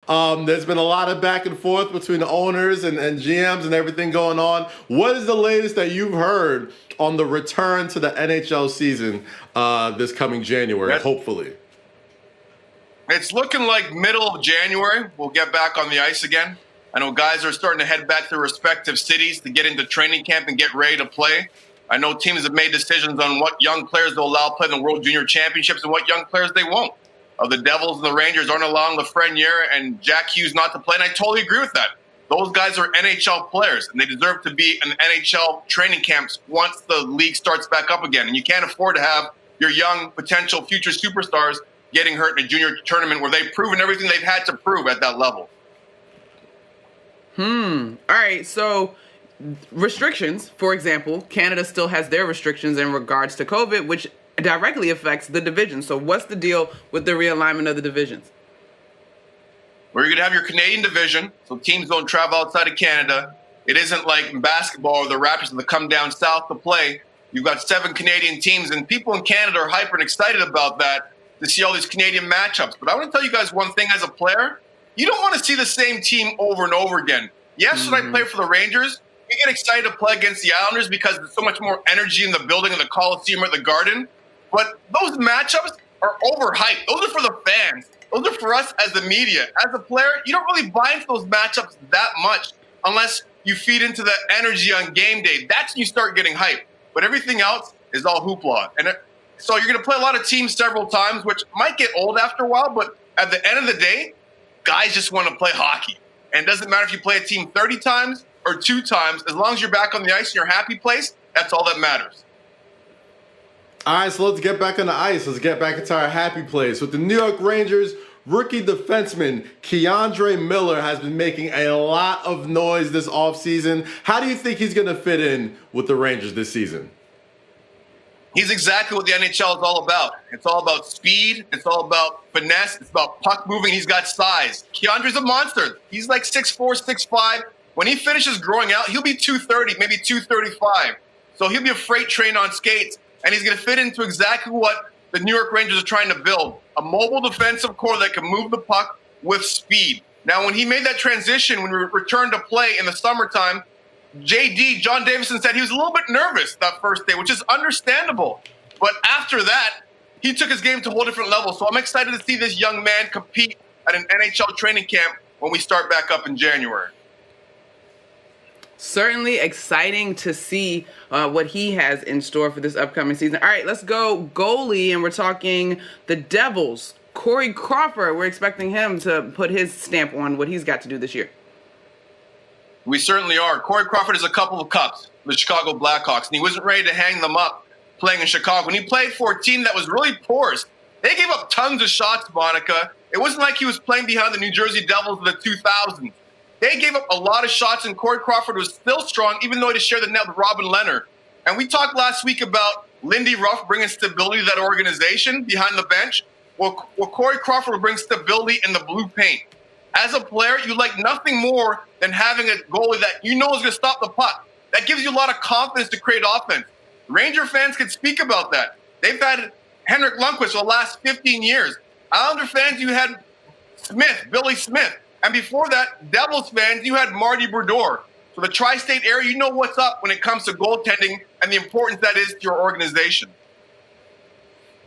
There's been a lot of back and forth between the owners and GMs and everything going on. What is the latest that you've heard on the return to the NHL season this coming January, hopefully? It's looking like middle of January we'll get back on the ice again. I know guys are starting to head back to their respective cities to get into training camp and get ready to play. I know teams have made decisions on what young players they'll allow play in the World Junior Championships and what young players they won't. The Devils and the Rangers aren't allowing Lafreniere and Jack Hughes not to play, and I totally agree with that. Those guys are NHL players, and they deserve to be in NHL training camps once the league starts back up again. And you can't afford to have your young potential future superstars getting hurt in a junior tournament where they've proven everything they've had to prove at that level. All right, so restrictions, for example, Canada still has their restrictions in regards to COVID, which directly affects the division. So what's the deal with the realignment of the divisions? Where you're going to have your Canadian division, so teams don't travel outside of Canada. It isn't like in basketball where the Raptors have to come down south to play. You've got 7 Canadian teams, and people in Canada are hyper and excited about that to see all these Canadian matchups. But I want to tell you guys one thing as a player. You don't want to see the same team over and over again. Yes, when I play for the Rangers, we get excited to play against the Islanders because there's so much more energy in the building, in the Coliseum or the Garden. But those matchups are overhyped. Those are for the fans. Those are for us as the media. As a player, you don't really buy into those matchups that much unless you feed into the energy on game day. That's when you start getting hyped. But everything else is all hoopla. And so you're going to play a lot of teams several times, which might get old after a while. But at the end of the day, guys just want to play hockey. And it doesn't matter if you play a team 30 times or 2 times. As long as you're back on the ice in your happy place, that's all that matters. All right, so let's get back on the ice. Let's get back into our happy place. With the New York Rangers, rookie defenseman Keandre Miller has been making a lot of noise this offseason. How do you think he's going to fit in with the Rangers this season? He's exactly what the NHL is all about. It's all about speed. It's all about finesse. It's about puck moving. He's got size. Keandre's a monster. He's like 6'4", 6'5". When he finishes growing out, he'll be 230, maybe 235. So he'll be a freight train on skates, and he's going to fit into exactly what the New York Rangers are trying to build, a mobile defensive core that can move the puck with speed. Now, when he made that transition, when we returned to play in the summertime, John Davison said he was a little bit nervous that first day, which is understandable. But after that, he took his game to a whole different level. So I'm excited to see this young man compete at an NHL training camp when we start back up in January. Certainly exciting to see what he has in store for this upcoming season. All right, let's go goalie, and we're talking the Devils. Corey Crawford, we're expecting him to put his stamp on what he's got to do this year. We certainly are. Corey Crawford has a couple of cups with the Chicago Blackhawks, and he wasn't ready to hang them up playing in Chicago. When he played for a team that was really porous, they gave up tons of shots, Monica. It wasn't like he was playing behind the New Jersey Devils in the 2000s. They gave up a lot of shots, and Corey Crawford was still strong, even though he had to share the net with Robin Leonard. And we talked last week about Lindy Ruff bringing stability to that organization behind the bench. Well, Corey Crawford will bring stability in the blue paint. As a player, you like nothing more than having a goalie that you know is going to stop the puck. That gives you a lot of confidence to create offense. Ranger fans can speak about that. They've had Henrik Lundqvist for the last 15 years. Islander fans, you had Billy Smith. And before that, Devils fans, you had Marty Brodeur. So the tri-state area, you know what's up when it comes to goaltending and the importance that is to your organization.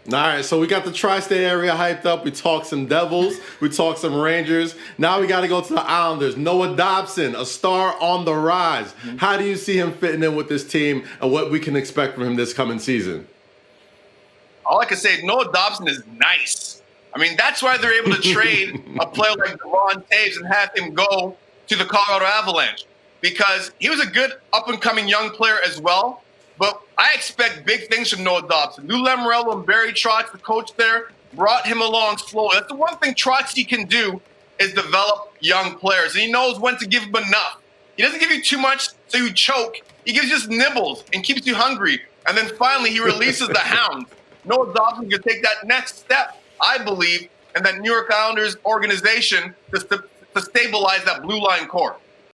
All right, so we got the tri-state area hyped up. We talked some Devils. We talked some Rangers. Now we got to go to the Islanders. Noah Dobson, a star on the rise. How do you see him fitting in with this team and what we can expect from him this coming season? All I can say is Noah Dobson is nice. I mean, that's why they're able to trade a player like Devon Taves and have him go to the Colorado Avalanche, because he was a good up-and-coming young player as well. But I expect big things from Noah Dobson. Lou Lamoriello and Barry Trotz, the coach there, brought him along slowly. That's the one thing Trotz can do, is develop young players. And he knows when to give them enough. He doesn't give you too much so you choke. He gives you just nibbles and keeps you hungry. And then finally he releases the hounds. Noah Dobson can take that next step, I believe, in that New York Islanders organization to stabilize that blue line core.